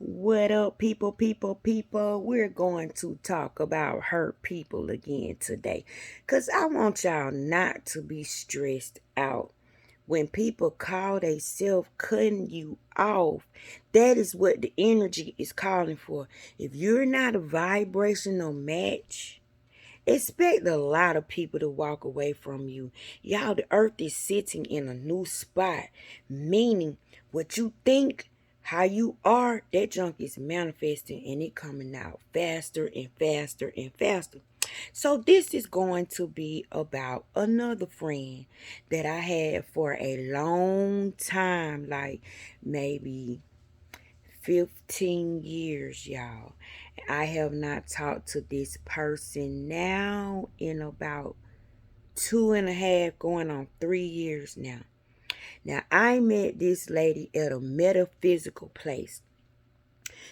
What up, people? We're going to talk about hurt people again today. Because I want y'all not to be stressed out. When people call themselves cutting you off, that is what the energy is calling for. If you're not a vibrational match, expect a lot of people to walk away from you. Y'all, the earth is sitting in a new spot, meaning what you think, how you are, that junk is manifesting and it coming out faster and faster and faster. So this is going to be about another friend that I had for a long time, like maybe 15 years, y'all. I have not talked to this person now in about 2.5, going on 3 years now. Now, I met this lady at a metaphysical place.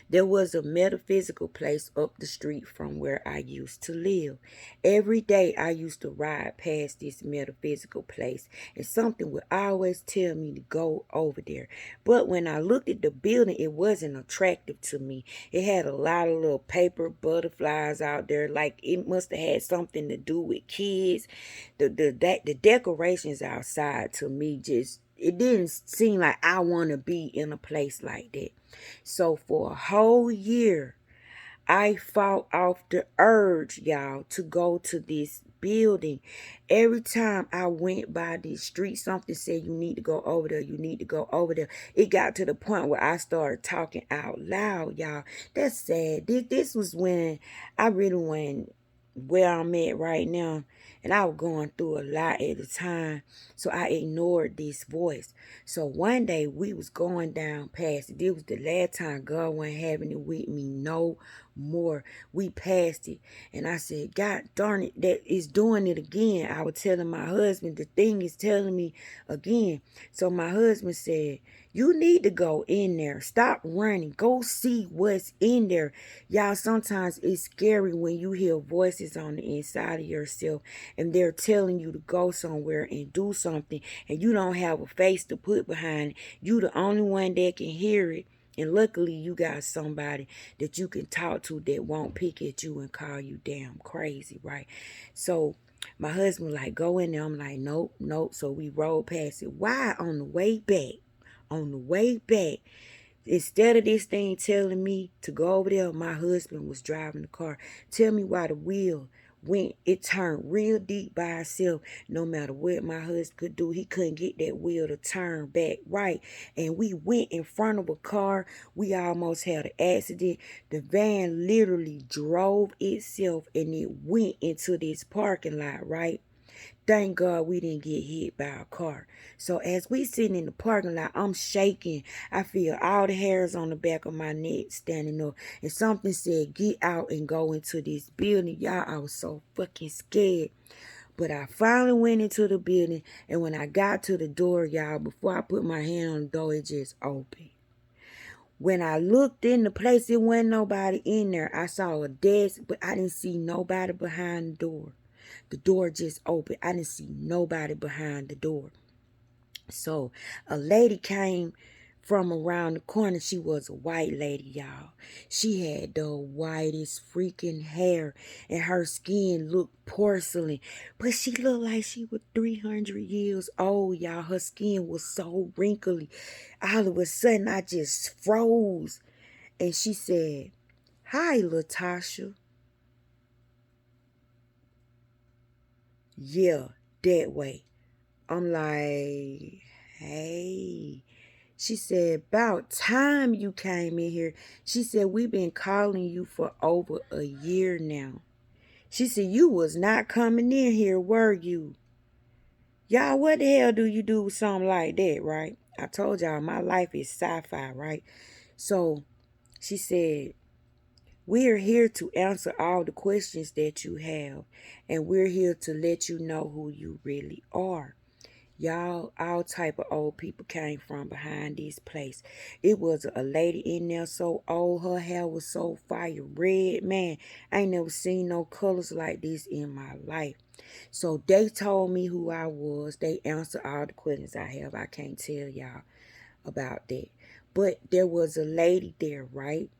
There was a metaphysical place up the street from where I used to live. Every day I used to ride past this metaphysical place, and something would always tell me to go over there. But when I looked at the building, it wasn't attractive to me. It had a lot of little paper butterflies out there, like it must have had something to do with kids. The decorations outside to me just, it didn't seem like I want to be in a place like that. So for a whole year, I fought off the urge, y'all, to go to this building. Every time I went by this street, something said, you need to go over there, you need to go over there. It got to the point where I started talking out loud, y'all. That's sad. This was when I really went where I'm at right now. And I was going through a lot at the time. So I ignored this voice. So one day we was going down past it. This was the last time God wasn't having it with me no more. We passed it. And I said, God darn it, that is doing it again. I was telling my husband, the thing is telling me again. So my husband said, you need to go in there. Stop running. Go see what's in there. Y'all, sometimes it's scary when you hear voices on the inside of yourself and they're telling you to go somewhere and do something and you don't have a face to put behind it. You the only one that can hear it. And luckily you got somebody that you can talk to that won't pick at you and call you damn crazy, right? So my husband like, go in there. I'm like, nope, nope. So we rode past it. Why on the way back? On the way back, instead of this thing telling me to go over there, my husband was driving the car. Tell me why the wheel went, it turned real deep by itself. No matter what my husband could do, he couldn't get that wheel to turn back right. And we went in front of a car. We almost had an accident. The van literally drove itself and it went into this parking lot, right? Thank God we didn't get hit by a car. So as we sitting in the parking lot, I'm shaking. I feel all the hairs on the back of my neck standing up. And something said, get out and go into this building. Y'all, I was so fucking scared. But I finally went into the building. And when I got to the door, y'all, before I put my hand on the door, it just opened. When I looked in the place, it wasn't nobody in there. I saw a desk, but I didn't see nobody behind the door. The door just opened. I didn't see nobody behind the door. So a lady came from around the corner. She was a white lady, y'all. She had the whitest freaking hair and her skin looked porcelain. But she looked like she was 300 years old, y'all. Her skin was so wrinkly. All of a sudden, I just froze. And she said, hi, Latasha. Yeah, that way. I'm like, hey. She said, about time you came in here. She said, we've been calling you for over a year now. She said, you was not coming in here, were you? Y'all, what the hell do you do with something like that, right? I told y'all my life is sci-fi, right? So she said, we're here to answer all the questions that you have, and we're here to let you know who you really are. Y'all, all type of old people came from behind this place. It was a lady in there so old, her hair was so fire red, man. I ain't never seen no colors like this in my life. So they told me who I was. They answered all the questions I have. I can't tell y'all about that. But there was a lady there, right?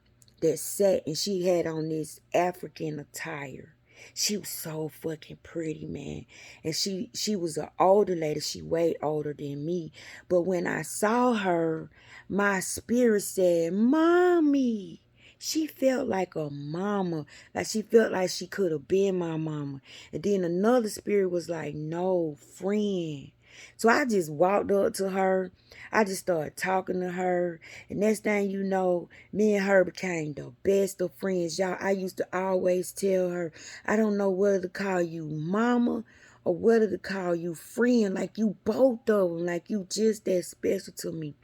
That sat, and she had on this African attire. She was so fucking pretty, man. And she was an older lady. She way older than me. But when I saw her, my spirit said, Mommy. She felt like a mama. Like she felt like she could have been my mama. And then another spirit was like, no, friend. So I just walked up to her. I just started talking to her. And next thing you know, me and her became the best of friends. Y'all, I used to always tell her, I don't know whether to call you mama or whether to call you friend. Like you both of them. Like you just that special to me.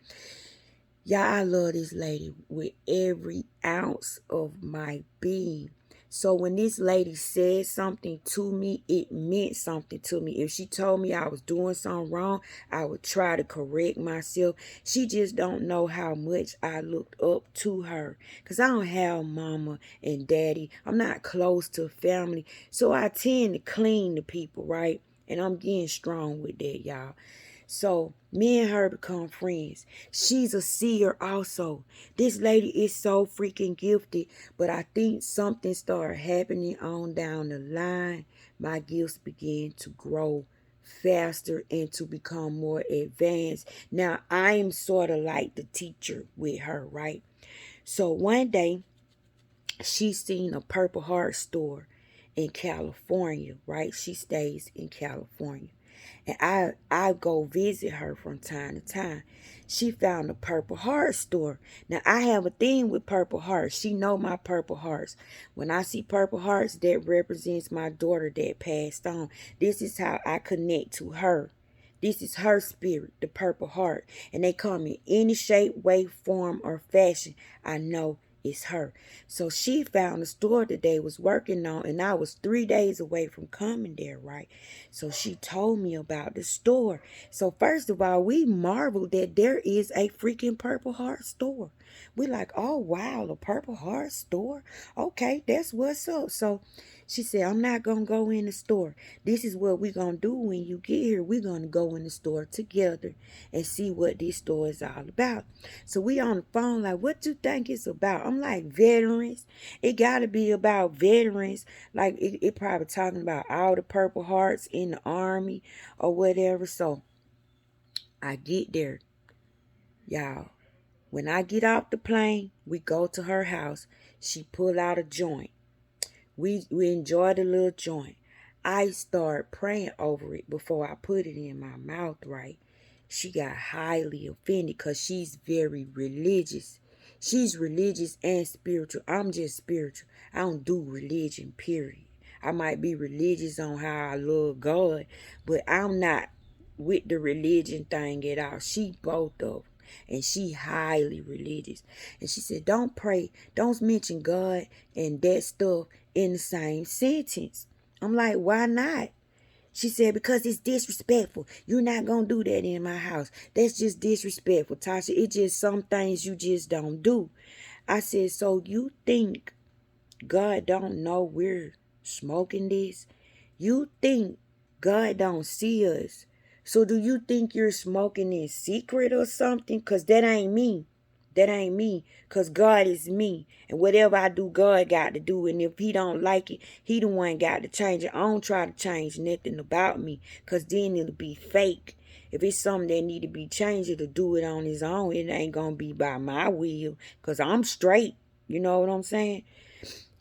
Y'all, I love this lady with every ounce of my being. So when this lady said something to me, it meant something to me. If she told me I was doing something wrong, I would try to correct myself. She just don't know how much I looked up to her. Because I don't have mama and daddy. I'm not close to family. So I tend to cling to people, right? And I'm getting strong with that, y'all. So me and her become friends. She's a seer also. This lady is so freaking gifted. But I think something started happening on down the line. My gifts began to grow faster and to become more advanced. Now I am sort of like the teacher with her, right? So one day she seen a Purple Heart store in California, right? She stays in California. And I go visit her from time to time. She found a Purple Heart store. Now I have a thing with Purple Hearts. She know my Purple Hearts. When I see Purple Hearts, that represents my daughter that passed on. This is how I connect to her. This is her spirit, the Purple Heart. And they come in any shape, way, form, or fashion. I know it's her. So she found a store that they was working on, and I was 3 days away from coming there, right? So she told me about the store. So first of all, we marveled that there is a freaking Purple Heart store. We like, oh wow, a Purple Heart store? Okay, that's what's up. So she said, I'm not going to go in the store. This is what we're going to do when you get here. We're going to go in the store together and see what this store is all about. So we on the phone like, what you think it's about? I'm like, veterans. It got to be about veterans. Like it probably talking about all the Purple Hearts in the army or whatever. So I get there, y'all. When I get off the plane, we go to her house. She pull out a joint. We enjoyed the little joint. I start praying over it before I put it in my mouth, right? She got highly offended because she's very religious. She's religious and spiritual. I'm just spiritual. I don't do religion, period. I might be religious on how I love God, but I'm not with the religion thing at all. She both of them. And she highly religious. And she said, don't pray. Don't mention God and that stuff in the same sentence. I'm like, why not? She said, because it's disrespectful. You're not going to do that in my house. That's just disrespectful, Tasha. It's just some things you just don't do. I said, so you think God don't know we're smoking this? You think God don't see us? So do you think you're smoking in secret or something? Because that ain't me. That ain't me. Because God is me. And whatever I do, God got to do. And if he don't like it, he the one got to change it. I don't try to change nothing about me. Because then it'll be fake. If it's something that need to be changed, it'll do it on his own. It ain't going to be by my will. Because I'm straight. You know what I'm saying?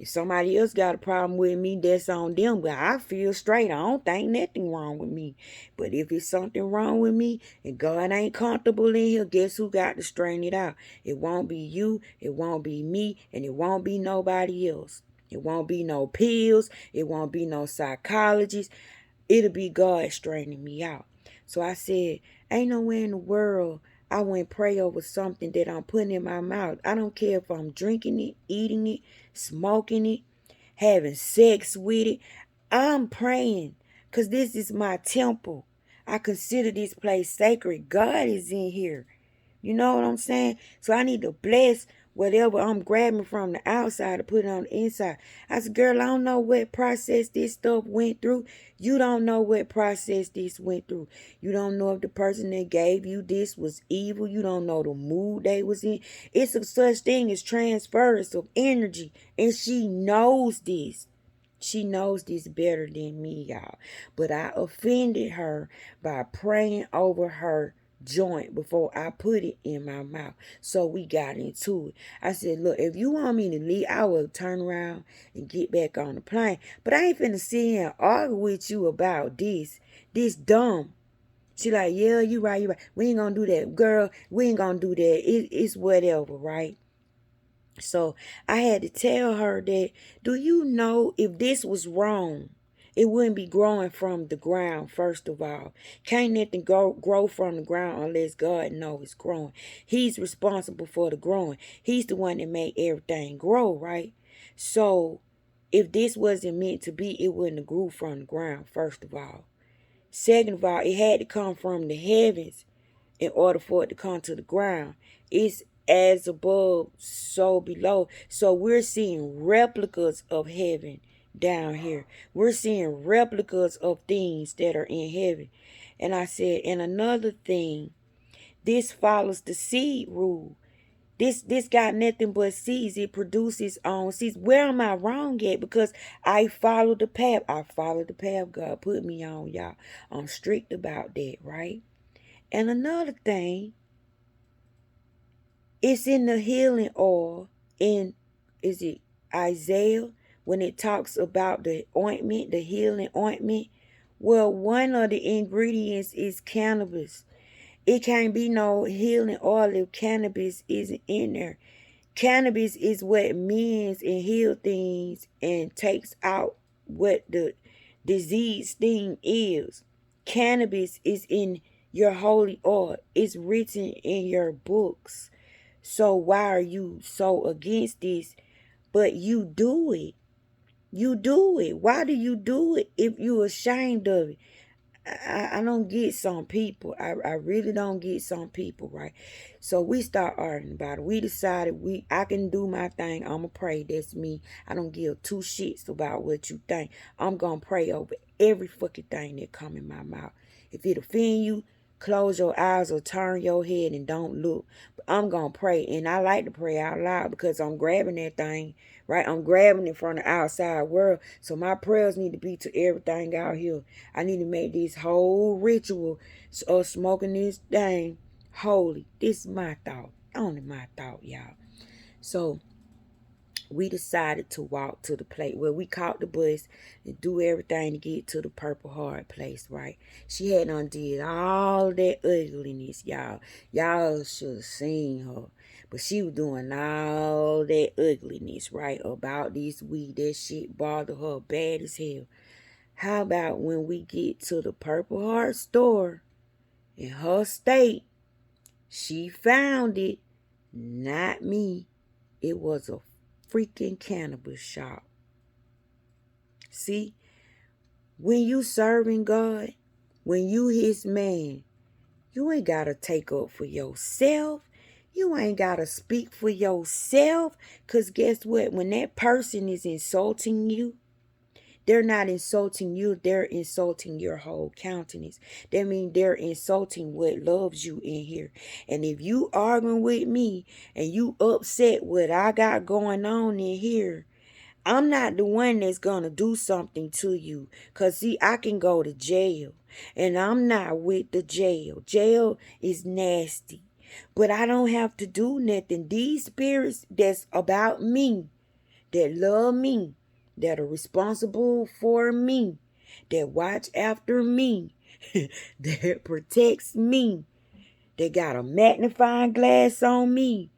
If somebody else got a problem with me, that's on them. But I feel straight. I don't think nothing wrong with me. But if it's something wrong with me and God ain't comfortable in here, guess who got to straighten it out? It won't be you. It won't be me. And it won't be nobody else. It won't be no pills. It won't be no psychologist. It'll be God straightening me out. So I said, ain't nowhere in the world I wouldn't pray over something that I'm putting in my mouth. I don't care if I'm drinking it, eating it, smoking it, having sex with it. I'm praying because this is my temple. I consider this place sacred. God is in here. You know what I'm saying? So I need to bless whatever I'm grabbing from the outside to put it on the inside. I said, girl, I don't know what process this stuff went through. You don't know what process this went through. You don't know if the person that gave you this was evil. You don't know the mood they was in. It's a such thing as transference of energy. And she knows this. She knows this better than me, y'all. But I offended her by praying over her joint before I put it in my mouth. So we got into it. I said, look, if you want me to leave, I will turn around and get back on the plane. But I ain't finna sit here and argue with you about this. This dumb. She like, yeah, you right, you right. We ain't gonna do that. Girl, we ain't gonna do that. It's whatever, right? So I had to tell her that, do you know if this was wrong, it wouldn't be growing from the ground, first of all. Can't nothing grow from the ground unless God knows it's growing. He's responsible for the growing. He's the one that made everything grow, right? So if this wasn't meant to be, it wouldn't have grew from the ground, first of all. Second of all, it had to come from the heavens in order for it to come to the ground. It's as above, so below. So we're seeing replicas of heaven down here. We're seeing replicas of things that are in heaven. And I said, and another thing, this follows the seed rule. This got nothing but seeds. It produces on seeds. Where am I wrong at? Because I follow the path. I follow the path God put me on, y'all. I'm strict about that, right? And another thing, it's in the healing oil in, is it Isaiah, when it talks about the ointment, the healing ointment? Well, one of the ingredients is cannabis. It can't be no healing oil if cannabis isn't in there. Cannabis is what mends and heals things and takes out what the disease thing is. Cannabis is in your holy oil. It's written in your books. So why are you so against this? But you do it. You do it. Why do you do it if you're ashamed of it? I don't get some people. I really don't get some people, right? So we start arguing about it. We decided I can do my thing. I'ma pray. That's me. I don't give two shits about what you think. I'm gonna pray over every fucking thing that come in my mouth. If it offend you, close your eyes or turn your head and don't look. But I'm gonna pray. And I like to pray out loud because I'm grabbing that thing, right? I'm grabbing it from the outside world. So my prayers need to be to everything out here. I need to make this whole ritual of smoking this thing holy. This is my thought. Only my thought, y'all. So we decided to walk to the place. Well, we caught the bus and do everything to get to the Purple Heart place, right? She had undid all that ugliness, y'all. Y'all should have seen her. But she was doing all that ugliness, right? About this weed. That shit bothered her bad as hell. How about when we get to the Purple Heart store in her state? She found it, not me. It was a freaking cannabis shop. See, when you serving God, when you his man, you ain't gotta take up for yourself. You ain't gotta speak for yourself. Cause guess what? When that person is insulting you, they're not insulting you, they're insulting your whole countenance. That means they're insulting what loves you in here. And if you arguing with me and you upset what I got going on in here, I'm not the one that's gonna do something to you. Cause see, I can go to jail. And I'm not with the jail. Jail is nasty. But I don't have to do nothing. These spirits that's about me, that love me, that are responsible for me, that watch after me, that protects me, that got a magnifying glass on me.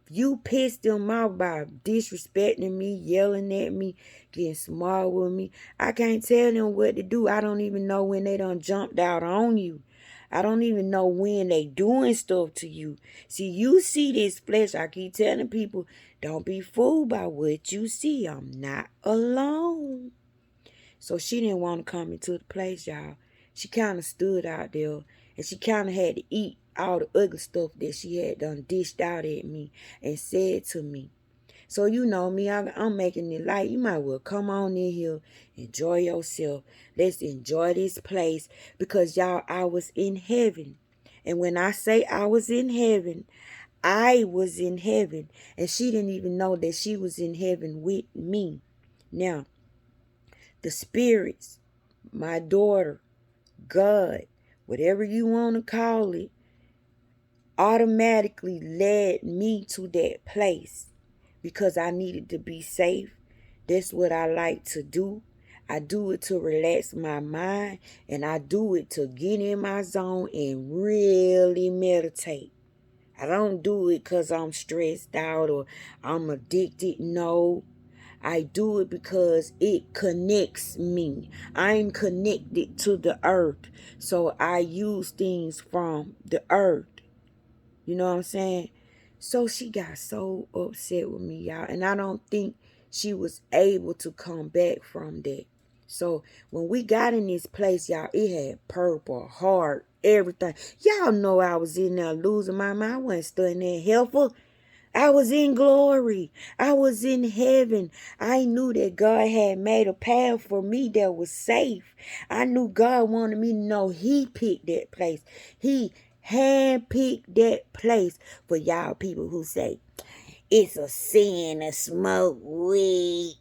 If you piss them off by disrespecting me, yelling at me, getting smart with me, I can't tell them what to do. I don't even know when they done jumped out on you. I don't even know when they doing stuff to you. See, you see this flesh. I keep telling people, don't be fooled by what you see. I'm not alone. So she didn't want to come into the place, y'all. She kind of stood out there and she kind of had to eat all the ugly stuff that she had done dished out at me and said to me. So you know me, I'm making it light. You might well come on in here, enjoy yourself. Let's enjoy this place because y'all, I was in heaven. And when I say I was in heaven, I was in heaven. And she didn't even know that she was in heaven with me. Now, the spirits, my daughter, God, whatever you want to call it, automatically led me to that place because I needed to be safe. That's what I like to do. I do it to relax my mind, and I do it to get in my zone and really meditate. I don't do it because I'm stressed out or I'm addicted. No, I do it because it connects me. I'm connected to the earth. So I use things from the earth. You know what I'm saying? So she got so upset with me, y'all. And I don't think she was able to come back from that. So when we got in this place, y'all, it had purple, heart, everything. Y'all know I was in there losing my mind. I wasn't studying that helpful. I was in glory. I was in heaven. I knew that God had made a path for me that was safe. I knew God wanted me to know He picked that place. He handpicked that place for y'all people who say, it's a sin to smoke weed.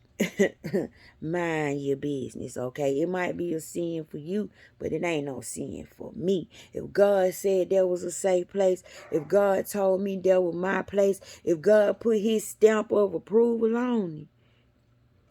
Mind your business, okay? It might be a sin for you, but it ain't no sin for me. If God said there was a safe place, if God told me that was my place, if God put His stamp of approval on it,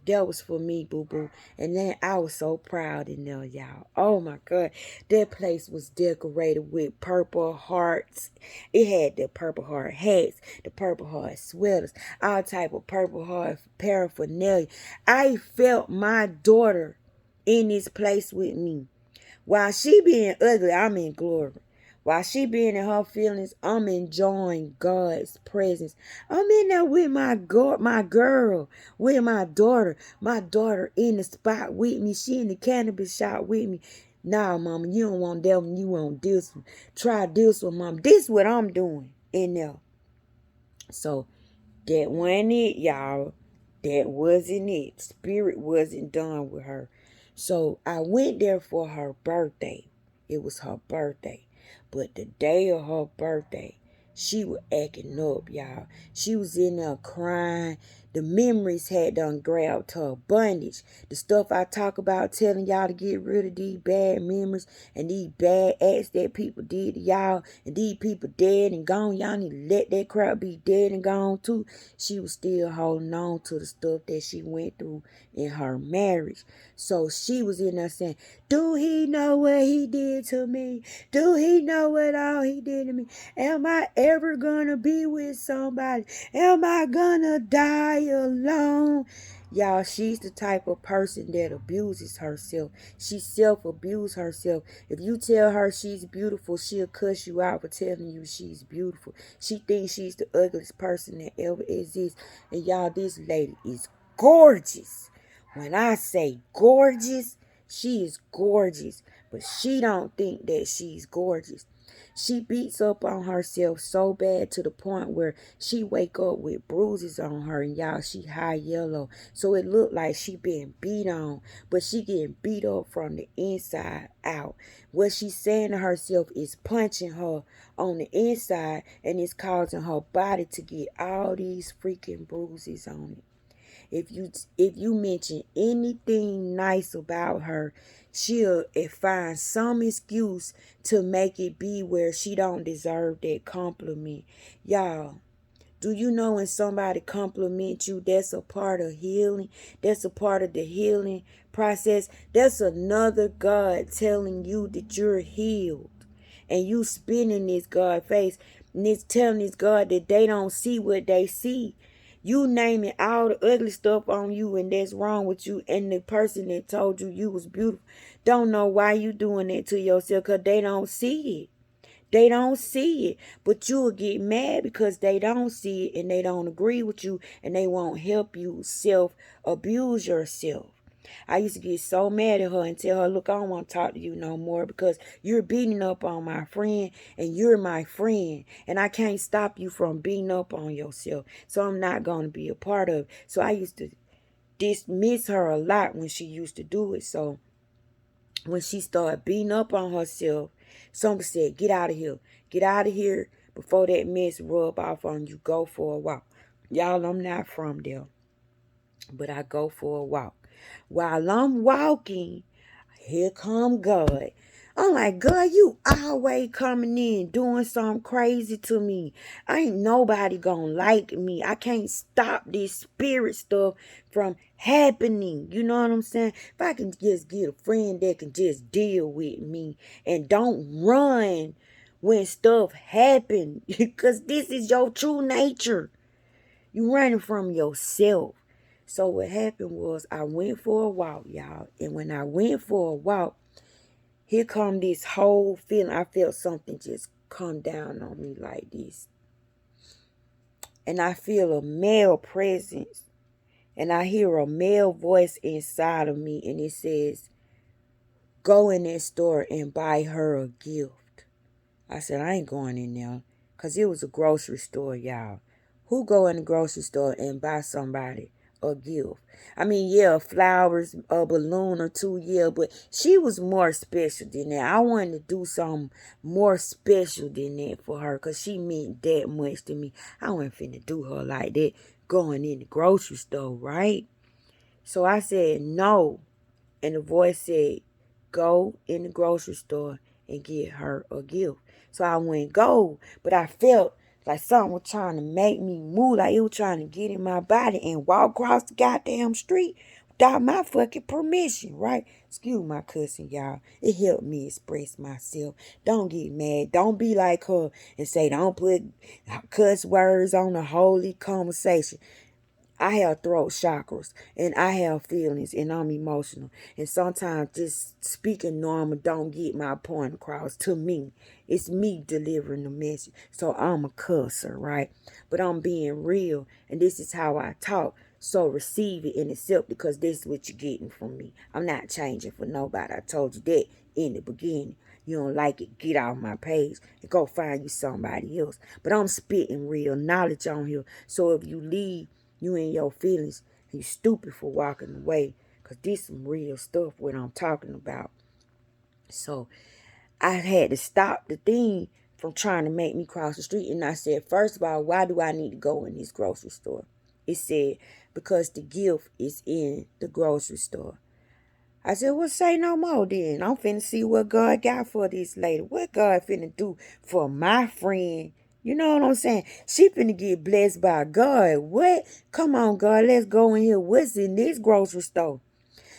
that was for me, boo-boo. And then I was so proud in there, y'all. Oh, my God. That place was decorated with purple hearts. It had the purple heart hats, the purple heart sweaters, all type of purple heart paraphernalia. I felt my daughter in this place with me. While she being ugly, I'm in glory. While she being in her feelings, I'm enjoying God's presence. I'm in there with my girl, with my daughter. My daughter in the spot with me. She in the cannabis shop with me. Nah, mama, you don't want that one. You want this one. Try this one, mama. This is what I'm doing in there. So that wasn't it, y'all. That wasn't it. Spirit wasn't done with her. So I went there for her birthday. It was her birthday. But the day of her birthday, she was acting up, y'all. She was in there crying. The memories had done grabbed her bondage. The stuff I talk about telling y'all to get rid of these bad memories and these bad acts that people did to y'all, and these people dead and gone. Y'all need to let that crap be dead and gone too. She was still holding on to the stuff that she went through in her marriage. So she was in there saying, do he know what he did to me? Do he know what all he did to me? Am I ever gonna be with somebody? Am I gonna die alone? Y'all, she's the type of person that abuses herself. She self-abuse herself. If you tell her she's beautiful, she'll cuss you out for telling you she's beautiful. She thinks she's the ugliest person that ever exists. And y'all, this lady is gorgeous. When I say gorgeous, she is gorgeous. But she don't think that she's gorgeous. She beats up on herself so bad to the point where she wake up with bruises on her, and y'all, she high yellow. So it look like she being beat on, but she getting beat up from the inside out. What she's saying to herself is punching her on the inside, and it's causing her body to get all these freaking bruises on it. If you mention anything nice about her, she'll find some excuse to make it be where she don't deserve that compliment. Y'all, do you know when somebody compliments you, that's a part of healing? That's a part of the healing process. That's another God telling you that you're healed. And you spinning this God face, and it's telling this God that they don't see what they see. You naming all the ugly stuff on you and that's wrong with you, and the person that told you you was beautiful don't know why you doing that to yourself, because they don't see it. They don't see it. But you'll get mad because they don't see it and they don't agree with you and they won't help you self-abuse yourself. I used to get so mad at her and tell her, look, I don't want to talk to you no more because you're beating up on my friend and you're my friend. And I can't stop you from beating up on yourself. So I'm not going to be a part of it. So I used to dismiss her a lot when she used to do it. So when she started beating up on herself, somebody said, get out of here. Get out of here before that mess rub off on you. Go for a walk. Y'all, I'm not from there, but I go for a walk. While I'm walking, here come God. I'm like, God, you always coming in doing something crazy to me. Ain't nobody gonna like me. I can't stop this spirit stuff from happening. You know what I'm saying? If I can just get a friend that can just deal with me and don't run when stuff happen, because this is your true nature. You running from yourself. So what happened was I went for a walk, y'all. And when I went for a walk, here come this whole feeling. I felt something just come down on me like this. And I feel a male presence. And I hear a male voice inside of me. And it says, go in that store and buy her a gift. I said, I ain't going in there. Because it was a grocery store, y'all. Who go in the grocery store and buy somebody a gift? I mean, yeah, flowers, a balloon or two, yeah, but she was more special than that. I wanted to do something more special than that for her because she meant that much to me. I wasn't finna do her like that going in the grocery store, right? So I said no. And the voice said, go in the grocery store and get her a gift. So I went go, but I felt like something was trying to make me move, like it was trying to get in my body and walk across the goddamn street without my fucking permission, right? Excuse my cussing, y'all. It helped me express myself. Don't get mad. Don't be like her and say, don't put cuss words on a holy conversation. I have throat chakras and I have feelings and I'm emotional. And sometimes just speaking normal don't get my point across to me. It's me delivering the message. So I'm a cusser, right? But I'm being real and this is how I talk. So receive it and accept it because this is what you're getting from me. I'm not changing for nobody. I told you that in the beginning. You don't like it, get off my page and go find you somebody else. But I'm spitting real knowledge on here. So if you leave, you in your feelings and you stupid for walking away because this some real stuff what I'm talking about. So I had to stop the thing from trying to make me cross the street. And I said, first of all, why do I need to go in this grocery store? It said, because the gift is in the grocery store. I said, well, say no more then. I'm finna see what God got for this lady. What God finna do for my friend. You know what I'm saying? She finna get blessed by God. What? Come on, God, let's go in here. What's in this grocery store?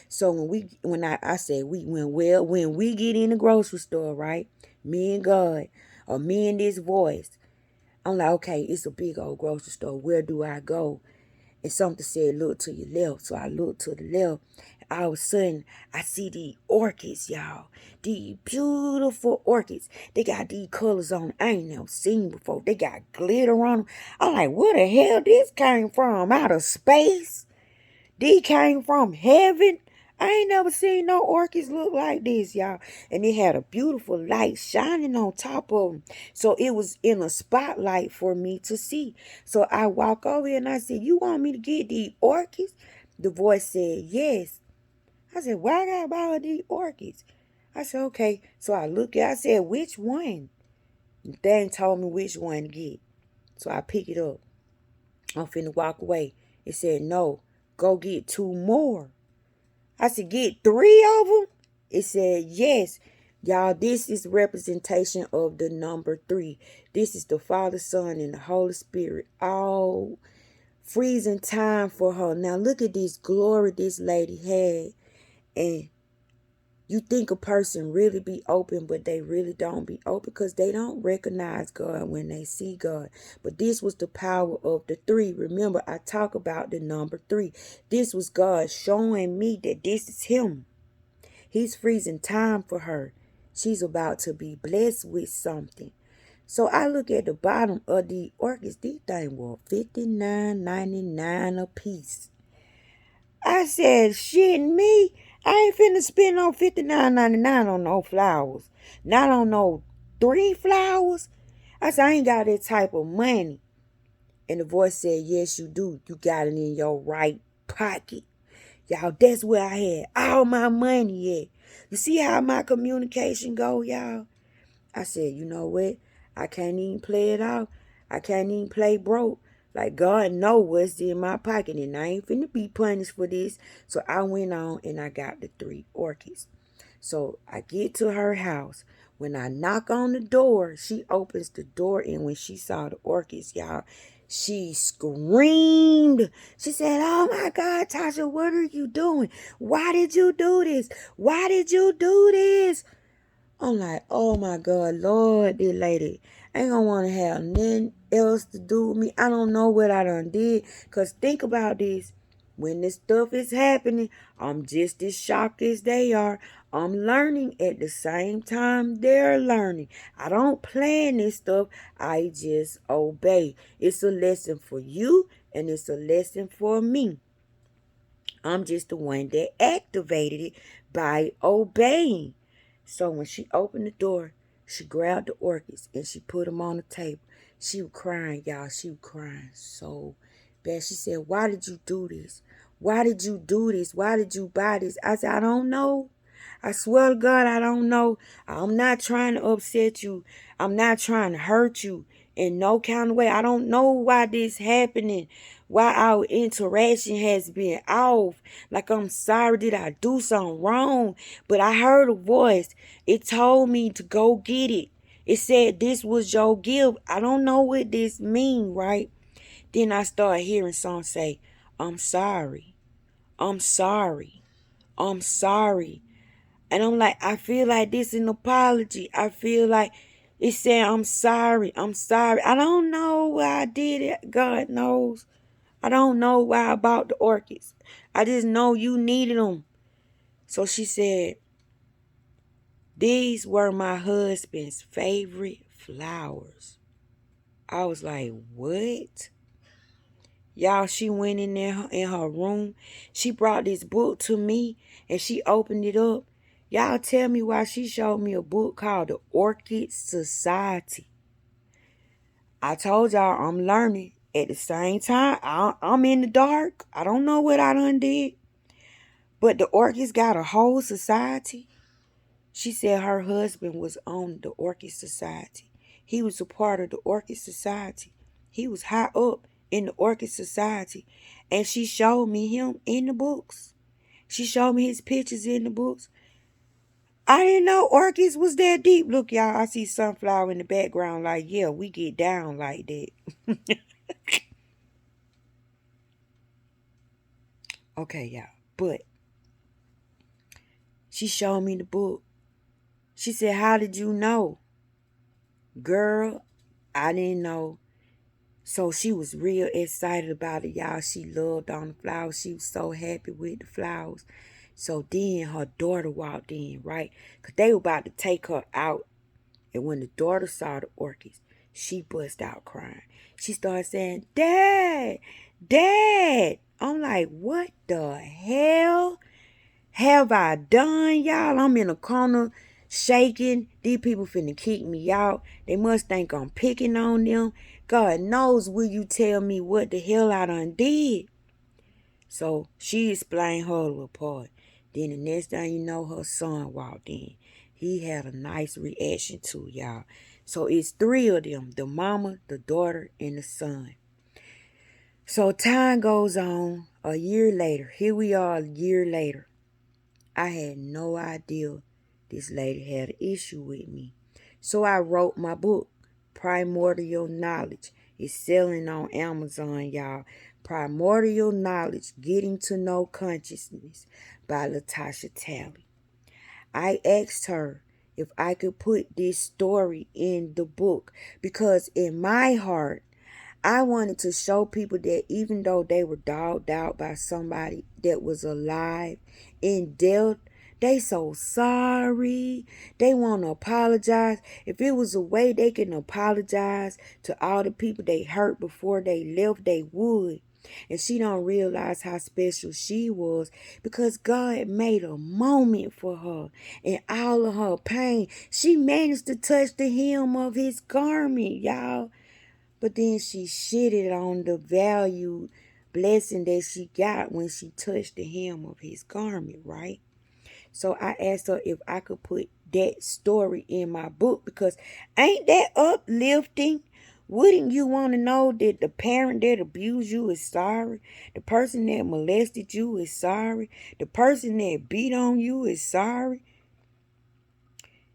So I said when we get in the grocery store, right? Me and God, or me and this voice, I'm like, okay, it's a big old grocery store. Where do I go? And something said, look to your left. So I looked to the left. And all of a sudden, I see these orchids, y'all. These beautiful orchids. They got these colors on I ain't never seen before. They got glitter on them. I'm like, where the hell this came from? Out of space? These came from heaven? I ain't never seen no orchids look like this, y'all. And it had a beautiful light shining on top of them. So it was in a spotlight for me to see. So I walk over here and I said, you want me to get these orchids? The voice said, yes. I said, why I gotta buy all these orchids? I said, okay. So I looked at it. I said, which one? The thing told me which one to get. So I pick it up. I'm finna walk away. It said, no, go get two more. I said, get three of them? It said, yes. Y'all, this is representation of the number three. This is the Father, Son, and the Holy Spirit. All freezing time for her. Now, look at this glory this lady had. And you think a person really be open, but they really don't be open because they don't recognize God when they see God. But this was the power of the three. Remember, I talk about the number three. This was God showing me that this is him. He's freezing time for her. She's about to be blessed with something. So I look at the bottom of the orchids. These things were $59.99 a piece. I said, shit, me? I ain't finna spend no $59.99 on no flowers. Not on no 3 flowers. I said, I ain't got that type of money. And the voice said, yes, you do. You got it in your right pocket. Y'all, that's where I had all my money at. You see how my communication go, y'all? I said, you know what? I can't even play it out. I can't even play broke. Like God know what's in my pocket and I ain't finna be punished for this. So I went on and I got the 3 orchids. So I get to her house. When I knock on the door, she opens the door, and when she saw the orchids, y'all, she screamed. She said, oh my God, Tasha, what are you doing? Why did you do this? Why did you do this? I'm like, oh my God, Lord, this lady ain't gonna want to have nothing else to do with me. I don't know what I done did. Because think about this. When this stuff is happening, I'm just as shocked as they are. I'm learning at the same time they're learning. I don't plan this stuff. I just obey. It's a lesson for you and it's a lesson for me. I'm just the one that activated it by obeying. So when she opened the door, she grabbed the orchids and she put them on the table. She was crying, y'all. She was crying so bad. She said, why did you do this? Why did you do this? Why did you buy this? I said, I don't know. I swear to God, I don't know. I'm not trying to upset you. I'm not trying to hurt you in no kind of way. I don't know why this happening, why our interaction has been off. Like, I'm sorry, did I do something wrong? But I heard a voice. It told me to go get it. It said this was your gift. I don't know what this mean, right? Then I started hearing someone say, I'm sorry. I'm sorry. I'm sorry. And I'm like, I feel like this is an apology. I feel like it's saying, I'm sorry. I'm sorry. I don't know why I did it. God knows. I don't know why I bought the orchids. I just know you needed them. So she said, these were my husband's favorite flowers. I was like, what? Y'all, she went in there in her room. She brought this book to me and she opened it up. Y'all tell me why she showed me a book called The Orchid Society. I told y'all I'm learning. At the same time, I'm in the dark. I don't know what I done did. But the orchids got a whole society. She said her husband was on the Orchid Society. He was a part of the Orchid Society. He was high up in the Orchid Society. And she showed me him in the books. She showed me his pictures in the books. I didn't know orchids was that deep. Look, y'all, I see sunflower in the background like, yeah, we get down like that. Okay, y'all. But she showed me the book. She said, how did you know? Girl, I didn't know. So she was real excited about it, y'all. She loved on the flowers. She was so happy with the flowers. So then her daughter walked in, right? Because they were about to take her out. And when the daughter saw the orchids, she burst out crying. She started saying, Dad, Dad. I'm like, what the hell have I done, y'all? I'm in a corner shaking. These people finna kick me out. They must think I'm picking on them. God knows, will you tell me what the hell I done did? So she explained her little part. Then the next thing you know, her son walked in. He had a nice reaction too, y'all. So it's 3 of them, the mama, the daughter, and the son. So time goes on. A year later, here we are a year later. I had no idea this lady had an issue with me. So I wrote my book, Primordial Knowledge. It's selling on Amazon, y'all. Primordial Knowledge, Getting to Know Consciousness by Latasha Talley. I asked her if I could put this story in the book because in my heart, I wanted to show people that even though they were dogged out by somebody that was alive in death, they so sorry. They want to apologize. If it was a way they can apologize to all the people they hurt before they left, they would. And she don't realize how special she was because God made a moment for her. And all of her pain, she managed to touch the hem of his garment, y'all. But then she shitted on the value blessing that she got when she touched the hem of his garment, right? So I asked her if I could put that story in my book because ain't that uplifting? Wouldn't you want to know that the parent that abused you is sorry? The person that molested you is sorry? The person that beat on you is sorry?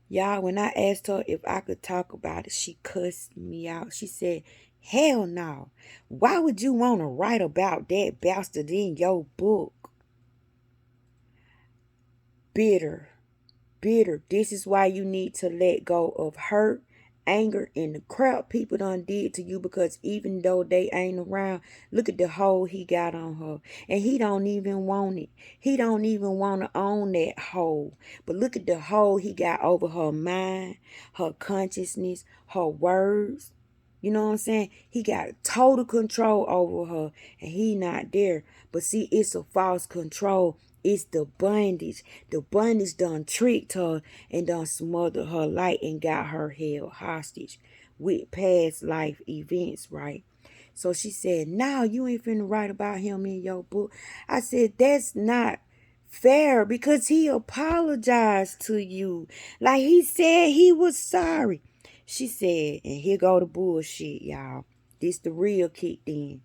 Y'all, when I asked her if I could talk about it, she cussed me out. She said, hell no. Why would you want to write about that bastard in your book? Bitter. Bitter. This is why you need to let go of hurt, anger, and the crap people done did to you because even though they ain't around, look at the hole he got on her. And he don't even want it. He don't even want to own that hole. But look at the hole he got over her mind, her consciousness, her words. You know what I'm saying? He got total control over her and he not there. But see, it's a false control. It's the bondage. The bondage done tricked her and done smothered her light and got her held hostage with past life events, right? So she said, "Now you ain't finna write about him in your book." I said, "That's not fair because he apologized to you. Like he said he was sorry." She said, and here go the bullshit, y'all. This the real kicked in.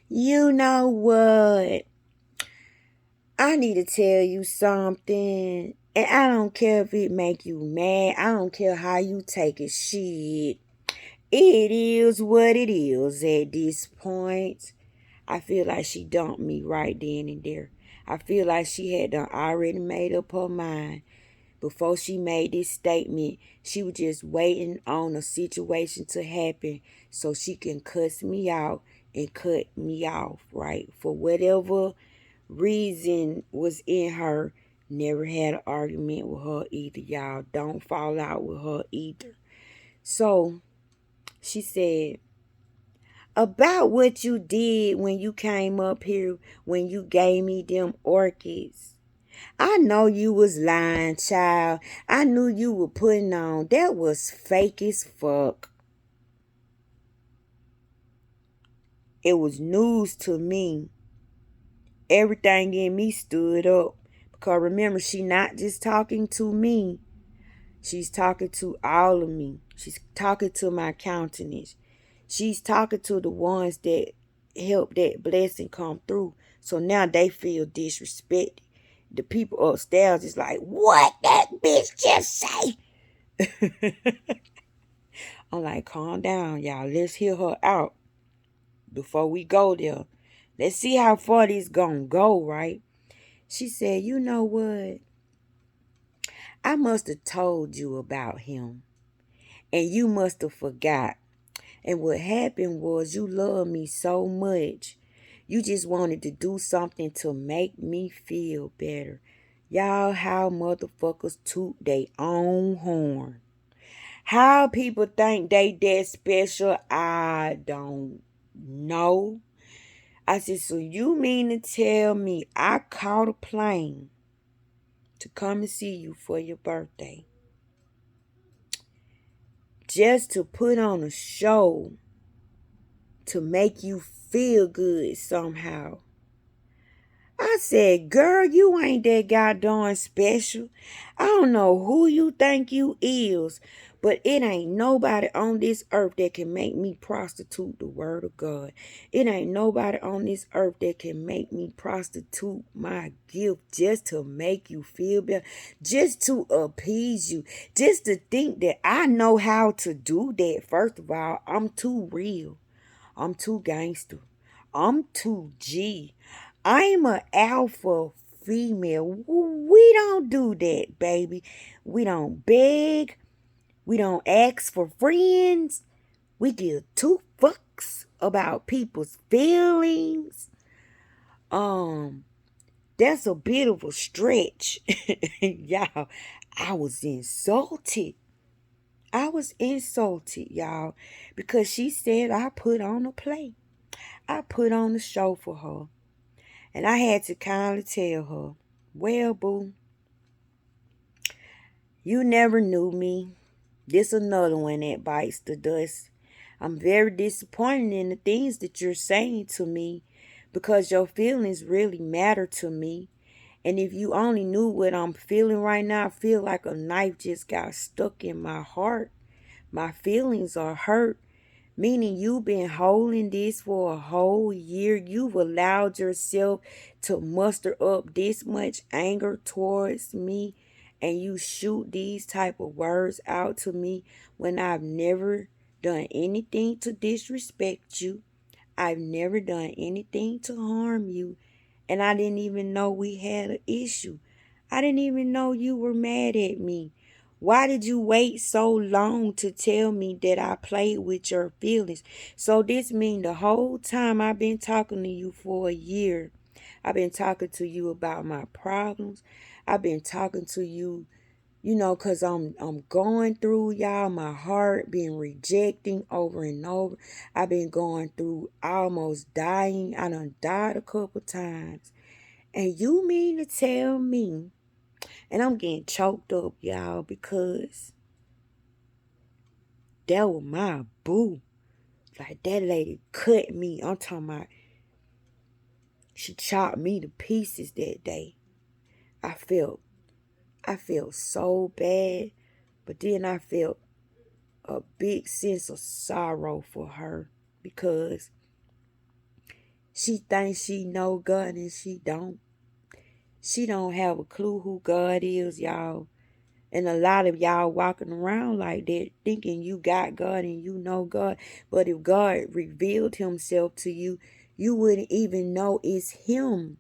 You know what? I need to tell you something. And I don't care if it make you mad. I don't care how you take it. Shit. It is what it is at this point. I feel like she dumped me right then and there. I feel like she had done already made up her mind. Before she made this statement, she was just waiting on a situation to happen so she can cuss me out and cut me off, right? For whatever reason was in her. Never had an argument with her either, y'all. Don't fall out with her either. So she said, about what you did when you came up here, when you gave me them orchids. I know you was lying, child. I knew you were putting on. That was fake as fuck. It was news to me. Everything in me stood up. Because remember, she not just talking to me. She's talking to all of me. She's talking to my countenance. She's talking to the ones that help that blessing come through. So now they feel disrespected. The people upstairs is like, what that bitch just say? I'm like, calm down, y'all. Let's hear her out before we go there. Let's see how far this gonna go, right? She said, you know what? I must have told you about him. And you must have forgot. And what happened was you loved me so much. You just wanted to do something to make me feel better. Y'all, how motherfuckers toot they own horn. How people think they that special, I don't know. I said, so you mean to tell me I caught a plane to come and see you for your birthday just to put on a show to make you feel good somehow? I said, girl, you ain't that goddamn special. I don't know who you think you is, but it ain't nobody on this earth that can make me prostitute the word of God. It ain't nobody on this earth that can make me prostitute my gift just to make you feel better, just to appease you, just to think that I know how to do that. First of all, I'm too real. I'm too gangster. I'm too G. I'm an alpha female. We don't do that, baby. We don't beg. We don't ask for friends. We give two fucks about people's feelings. That's a bit of a stretch. Y'all, I was insulted. I was insulted, y'all, because she said I put on a play. I put on the show for her. And I had to kindly tell her, well, boo, you never knew me. This another one that bites the dust. I'm very disappointed in the things that you're saying to me because your feelings really matter to me. And if you only knew what I'm feeling right now, I feel like a knife just got stuck in my heart. My feelings are hurt, meaning you've been holding this for a whole year. You've allowed yourself to muster up this much anger towards me, and you shoot these type of words out to me when I've never done anything to disrespect you. I've never done anything to harm you, and I didn't even know we had an issue. I didn't even know you were mad at me. Why did you wait so long to tell me that I played with your feelings? So this means the whole time I've been talking to you for a year. I've been talking to you about my problems. I've been talking to you, cause I'm going through, y'all, my heart been rejecting over and over. I've been going through almost dying. I done died a couple times. And you mean to tell me, and I'm getting choked up, y'all, because that was my boo. Like, that lady cut me. I'm talking about, she chopped me to pieces that day. I felt so bad, but then I felt a big sense of sorrow for her because she thinks she know God and she don't. She don't have a clue who God is, y'all. And a lot of y'all walking around like that thinking you got God and you know God. But if God revealed himself to you, you wouldn't even know it's him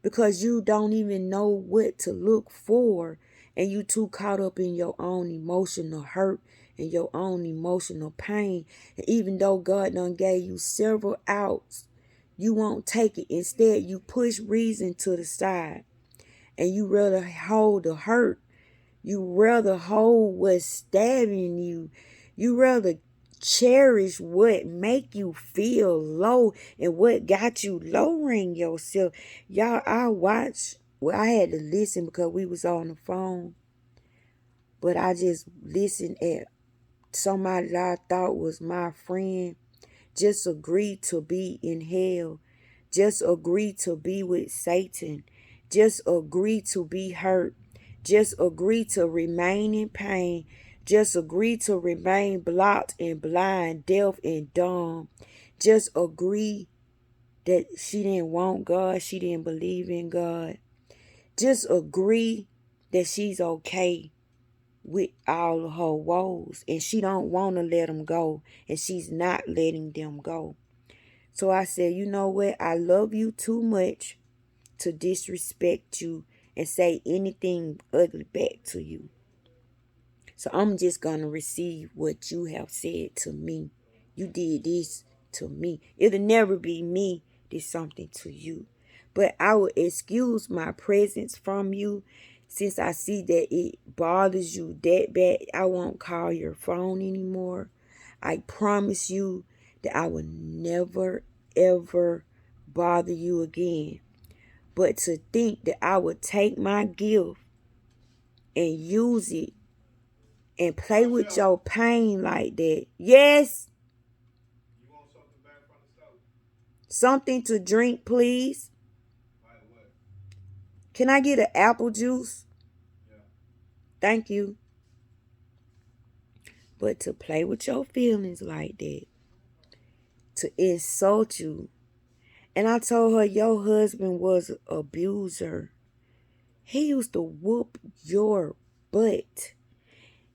because you don't even know what to look for, and you too caught up in your own emotional hurt and your own emotional pain. And even though God done gave you several outs, you won't take it. Instead, you push reason to the side, and you rather hold the hurt. You rather hold what's stabbing you. You rather cherish what make you feel low and what got you lowering yourself. Y'all, I had to listen because we was on the phone, but I just listened at somebody that I thought was my friend just agree to be in hell. Just agree to be with Satan. Just agree to be hurt. Just agree to remain in pain. Just agree to remain blocked and blind, deaf and dumb. Just agree that she didn't want God. She didn't believe in God. Just agree that she's okay with all of her woes. And she don't want to let them go. And she's not letting them go. So I said, you know what? I love you too much to disrespect you and say anything ugly back to you. So I'm just going to receive what you have said to me. You did this to me. It'll never be me did something to you. But I will excuse my presence from you since I see that it bothers you that bad. I won't call your phone anymore. I promise you that I will never, ever bother you again. But to think that I would take my gift and use it and play with your pain like that. Yes. You want something back from the stove? Something to drink, please. Like what? Can I get an apple juice? Yeah. Thank you. But to play with your feelings like that, to insult you. And I told her your husband was an abuser. He used to whoop your butt.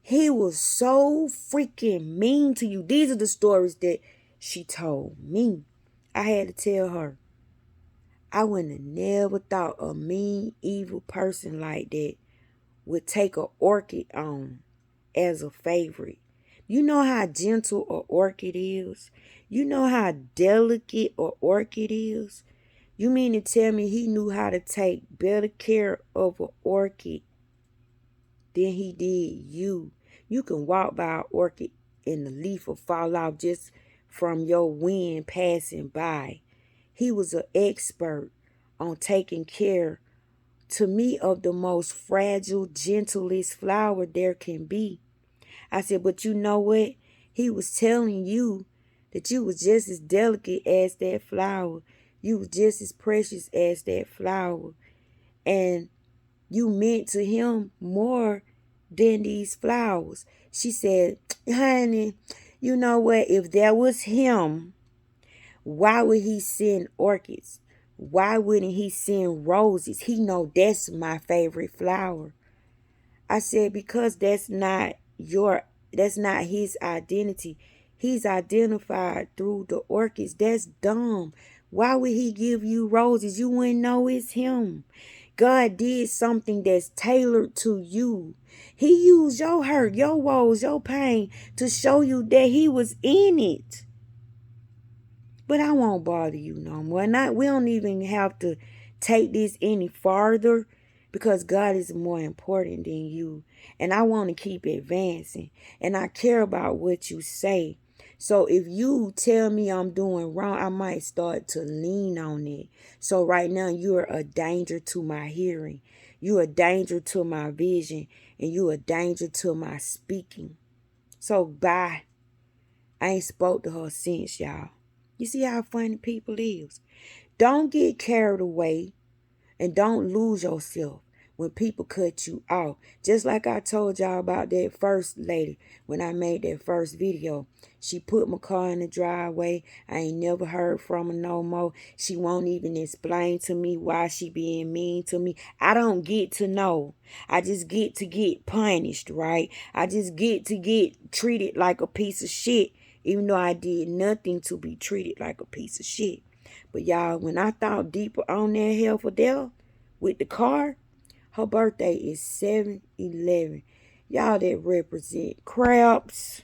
He was so freaking mean to you. These are the stories that she told me. I had to tell her. I wouldn't have never thought a mean, evil person like that would take a orchid on as a favorite. You know how gentle an orchid is? You know how delicate an orchid is? You mean to tell me he knew how to take better care of an orchid than he did you? You can walk by an orchid and the leaf will fall off just from your wind passing by. He was an expert on taking care to me of the most fragile, gentlest flower there can be. I said, but you know what? He was telling you that you was just as delicate as that flower. You was just as precious as that flower. And you meant to him more than these flowers. She said, honey, you know what? If that was him, why would he send orchids? Why wouldn't he send roses? He know that's my favorite flower. I said, because that's not his identity. He's identified through the orchids. That's dumb. Why would he give you roses? You wouldn't know it's him. God did something that's tailored to you. He used your hurt, your woes, your pain to show you that he was in it. But I won't bother you no more. We don't even have to take this any farther because God is more important than you. And I want to keep advancing. And I care about what you say. So if you tell me I'm doing wrong, I might start to lean on it. So right now you're a danger to my hearing. You're a danger to my vision. And you're a danger to my speaking. So bye. I ain't spoke to her since, y'all. You see how funny people is. Don't get carried away and don't lose yourself when people cut you off. Just like I told y'all about that first lady when I made that first video. She put my car in the driveway. I ain't never heard from her no more. She won't even explain to me why she being mean to me. I don't get to know. I just get to get punished, right? I just get to get treated like a piece of shit, even though I did nothing to be treated like a piece of shit. But y'all, when I thought deeper on that heifer there with the car, her birthday is 7/11. Y'all, that represent crabs.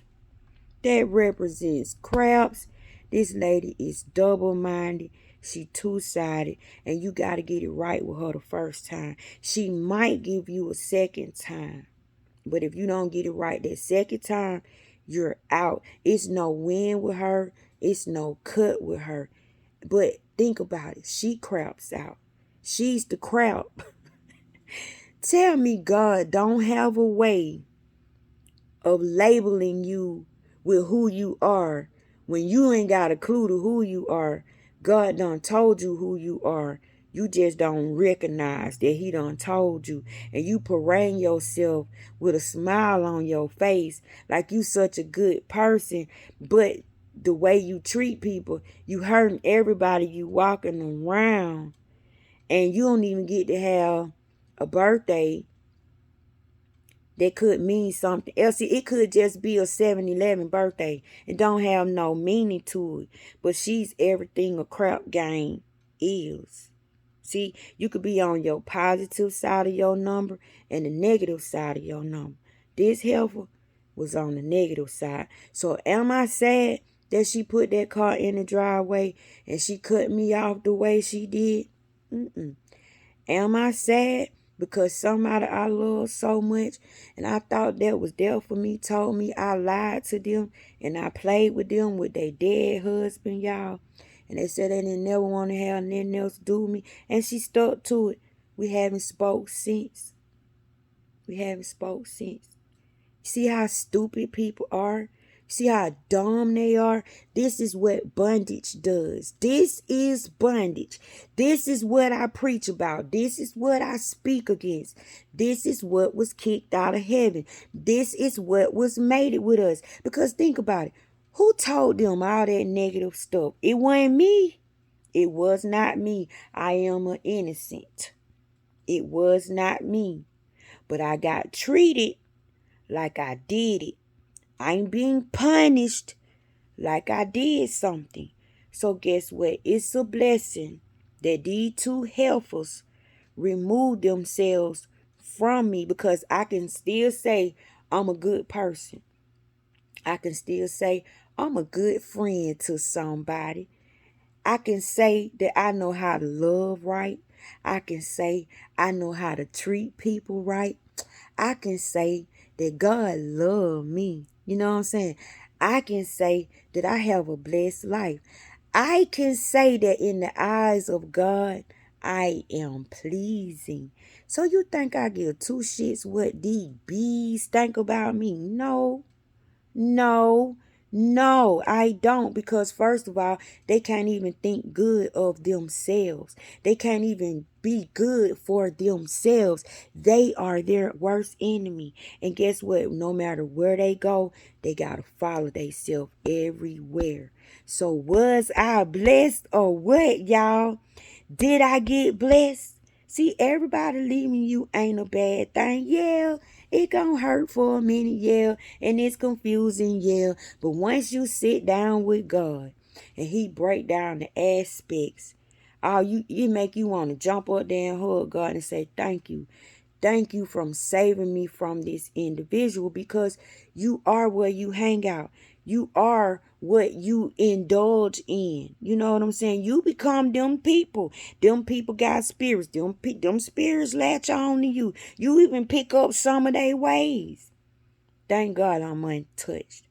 That represents crabs. This lady is double-minded. She two-sided. And you got to get it right with her the first time. She might give you a second time. But if you don't get it right that second time, you're out. It's no win with her. It's no cut with her. But think about it. She craps out. She's the crap. Tell me God don't have a way of labeling you with who you are when you ain't got a clue to who you are. God done told you who you are. You just don't recognize that he done told you. And you parade yourself with a smile on your face like you such a good person. But the way you treat people, you hurting everybody you walking around. And you don't even get to have a birthday that could mean something else. It could just be a 7/11 birthday. It don't have no meaning to it. But she's everything a crap game is. See, you could be on your positive side of your number and the negative side of your number. This heifer was on the negative side. So am I sad that she put that car in the driveway and she cut me off the way she did? Mm-mm. Am I sad because somebody I love so much and I thought that was there for me told me I lied to them and I played with them with their dead husband, y'all? And they said they didn't never want to have nothing else do me. And she stuck to it. We haven't spoke since. We haven't spoke since. See how stupid people are? See how dumb they are? This is what bondage does. This is bondage. This is what I preach about. This is what I speak against. This is what was kicked out of heaven. This is what was made it with us. Because think about it. Who told them all that negative stuff? It wasn't me. It was not me. I am an innocent. It was not me. But I got treated like I did it. I ain't being punished like I did something. So guess what? It's a blessing that these two heifers removed themselves from me because I can still say I'm a good person. I can still say I'm a good friend to somebody. I can say that I know how to love right. I can say I know how to treat people right. I can say that God loved me. You know what I'm saying? I can say that I have a blessed life. I can say that in the eyes of God, I am pleasing. So you think I give two shits what these bees think about me? No. No, no, I don't. Because, first of all, they can't even think good of themselves. They can't even be good for themselves. They are their worst enemy. And guess what? No matter where they go, they got to follow themselves everywhere. So, was I blessed or what, y'all? Did I get blessed? See, everybody leaving you ain't a bad thing. Yeah, it gonna hurt for a minute, yeah, and it's confusing, yeah. But once you sit down with God and He break down the aspects, it make you want to jump up there and hug God and say, thank you. Thank you from saving me from this individual, because you are where you hang out. You are what you indulge in. You know what I'm saying? You become them people. Them people got spirits. Them spirits latch on to you. You even pick up some of their ways. Thank God I'm untouched.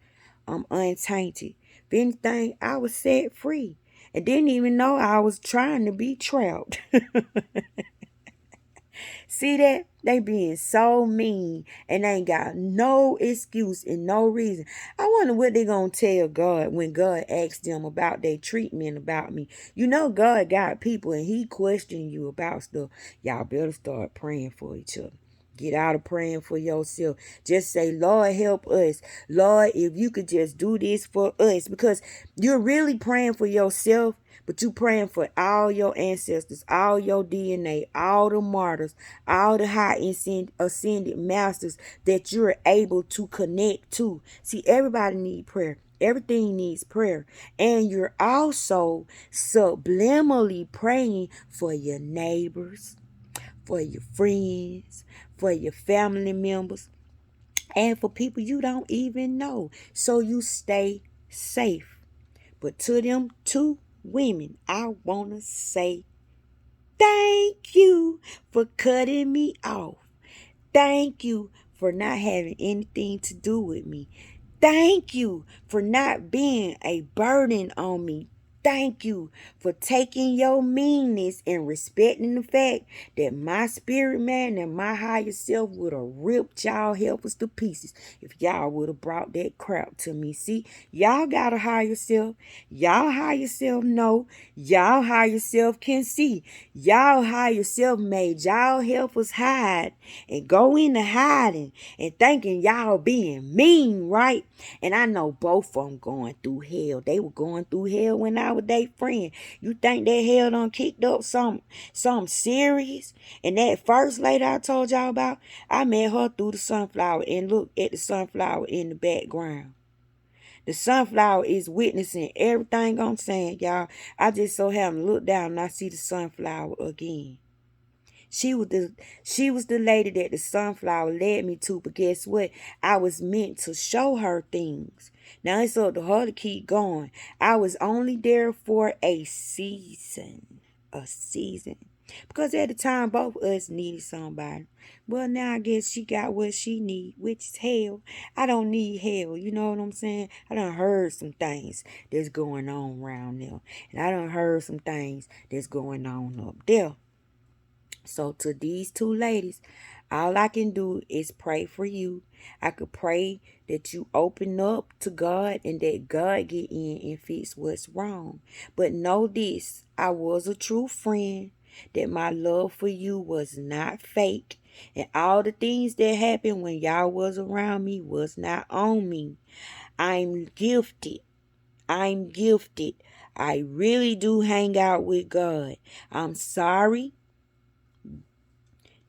I'm untainted. If anything, I was set free and didn't even know I was trying to be trapped. See that? They being so mean and they ain't got no excuse and no reason. I wonder what they gonna tell God when God asks them about their treatment about me. You know God got people and He questioning you about stuff. Y'all better start praying for each other. Get out of praying for yourself. Just say, Lord, help us. Lord, if you could just do this for us. Because you're really praying for yourself, but you praying for all your ancestors, all your DNA, all the martyrs, all the high ascended masters that you're able to connect to. See, everybody needs prayer. Everything needs prayer. And you're also subliminally praying for your neighbors, for your friends, for your family members, and for people you don't even know. So you stay safe. But to them two women, I want to say thank you for cutting me off. Thank you for not having anything to do with me. Thank you for not being a burden on me. Thank you for taking your meanness and respecting the fact that my spirit man and my higher self would have ripped y'all helpers to pieces if y'all would have brought that crap to me. See, y'all got a higher self. Y'all higher self know. Y'all higher self can see. Y'all higher self made y'all helpers hide and go into hiding and thinking y'all being mean, right? And I know both of them going through hell. They were going through hell when I was their friend. You think that hell done kicked up some serious? And that first lady I told y'all about, I met her through the sunflower and looked at the sunflower in the background. The sunflower is witnessing everything I'm saying, y'all. I just so happen to look down and I see the sunflower again. She was the lady that the sunflower led me to, but guess what? I was meant to show her things. Now it's up to her to keep going. I was only there for a season. A season. Because at the time both of us needed somebody. Well, now I guess she got what she need, which is hell. I don't need hell, you know what I'm saying? I done heard some things that's going on around there. And I done heard some things that's going on up there. So to these two ladies, all I can do is pray for you. I could pray that you open up to God and that God get in and fix what's wrong. But know this, I was a true friend, that my love for you was not fake. And all the things that happened when y'all was around me was not on me. I'm gifted. I'm gifted. I really do hang out with God. I'm sorry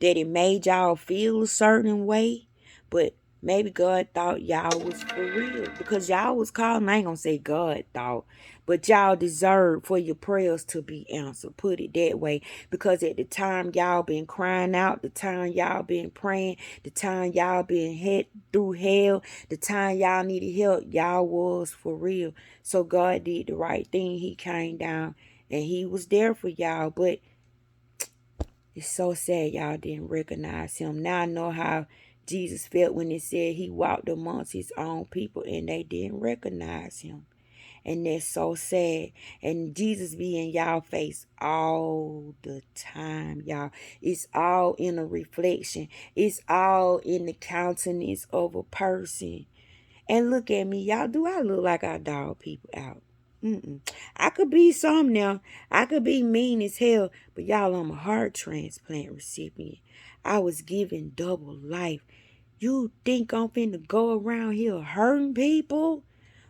that it made y'all feel a certain way, but maybe God thought y'all was for real, because y'all was calling. I ain't gonna say God thought, but y'all deserve for your prayers to be answered. Put it that way, because at the time y'all been crying out, the time y'all been praying, the time y'all been head through hell, the time y'all needed help, y'all was for real. So God did the right thing. He came down and He was there for y'all, but it's so sad y'all didn't recognize Him. Now I know how Jesus felt when it said he walked amongst his own people and they didn't recognize him. And that's so sad. And Jesus be in y'all face all the time, y'all. It's all in a reflection. It's all in the countenance of a person. And look at me, y'all. Do I look like I dog people out? Mm-mm. I could be some now. I could be mean as hell. But y'all, I'm a heart transplant recipient. I was given double life. You think I'm finna go around here hurting people?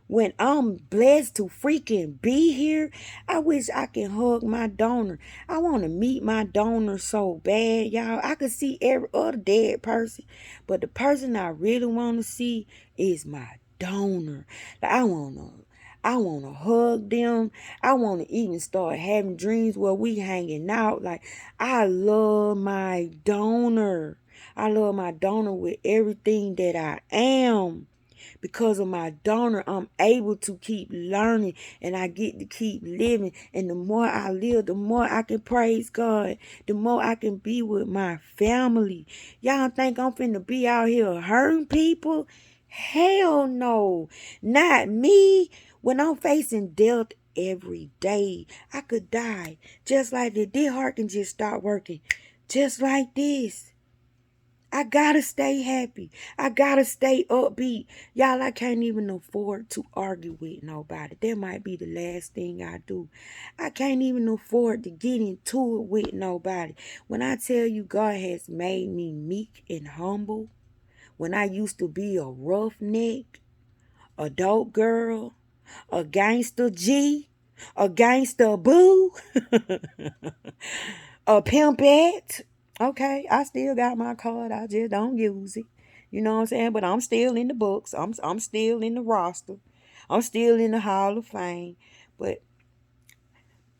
When I'm blessed to freaking be here, I wish I can hug my donor. I want to meet my donor so bad, y'all. I could see every other dead person, but the person I really want to see is my donor. Like, I wanna hug them. I wanna even start having dreams where we hanging out. Like, I love my donor. I love my donor with everything that I am. Because of my donor, I'm able to keep learning and I get to keep living. And the more I live, the more I can praise God, the more I can be with my family. Y'all think I'm finna be out here hurting people? Hell no, not me. When I'm facing death every day, I could die just like this. This heart can just start working just like this. I gotta stay happy. I gotta stay upbeat. Y'all, I can't even afford to argue with nobody. That might be the last thing I do. I can't even afford to get into it with nobody. When I tell you God has made me meek and humble, when I used to be a roughneck, a dope girl, a gangster G, a gangster boo, a pimpette. Okay, I still got my card. I just don't use it. You know what I'm saying? But I'm still in the books. I'm still in the roster. I'm still in the Hall of Fame. But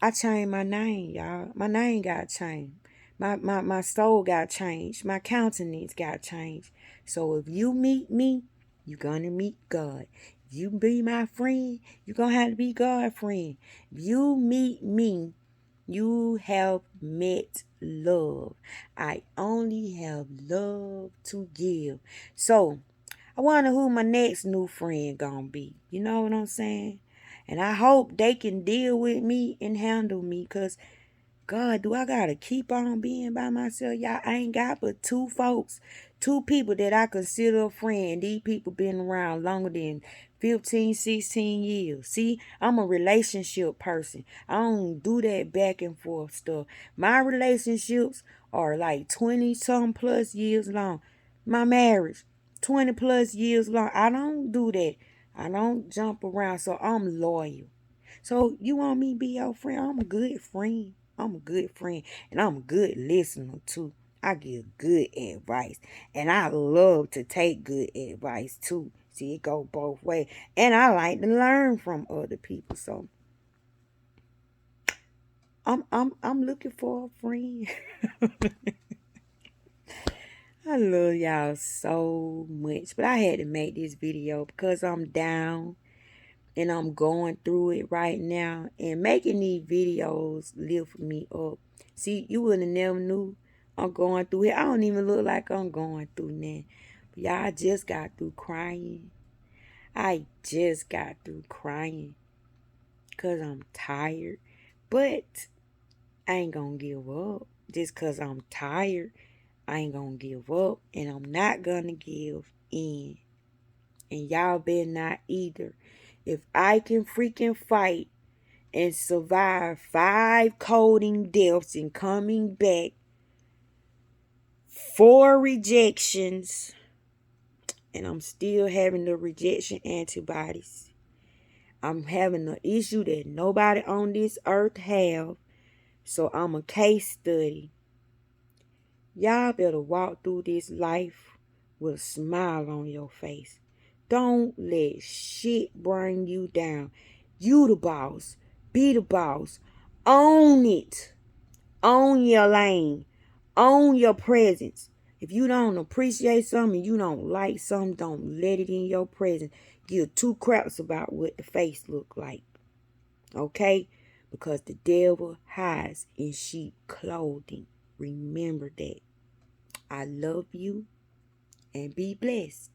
I changed my name, y'all. My name got changed. My soul got changed. My countenance got changed. So if you meet me, you're gonna meet God. If you be my friend, you're gonna have to be God's friend. If you meet me, you have met love. I only have love to give. So I wonder who my next new friend gonna be. You know what I'm saying? And I hope they can deal with me and handle me. Cause God, do I gotta keep on being by myself? Y'all, I ain't got but two people that I consider a friend. These people been around longer than 15, 16 years. See, I'm a relationship person. I don't do that back and forth stuff. My relationships are like 20 some plus years long. My marriage, 20 plus years long. I don't do that. I don't jump around, so I'm loyal. So you want me to be your friend? I'm a good friend. I'm a good friend. And I'm a good listener too. I give good advice. And I love to take good advice too. See, it go both ways. And I like to learn from other people. So I'm looking for a friend. I love y'all so much. But I had to make this video because I'm down and I'm going through it right now. And making these videos lift me up. See, you would have never knew I'm going through it. I don't even look like I'm going through now. But y'all, I just got through crying. I just got through crying because I'm tired. But I ain't going to give up. Just because I'm tired, I ain't going to give up. And I'm not going to give in. And y'all better not either. If I can freaking fight and survive 5 coding deaths and coming back, 4 rejections, and I'm still having the rejection antibodies. I'm having an issue that nobody on this earth have. So I'm a case study. Y'all better walk through this life with a smile on your face. Don't let shit bring you down. You the boss. Be the boss. Own it. Own your lane. Own your presence. If you don't appreciate something, you don't like something, don't let it in your presence. Give 2 craps about what the face look like. Okay? Because the devil hides in sheep clothing. Remember that. I love you. and be blessed.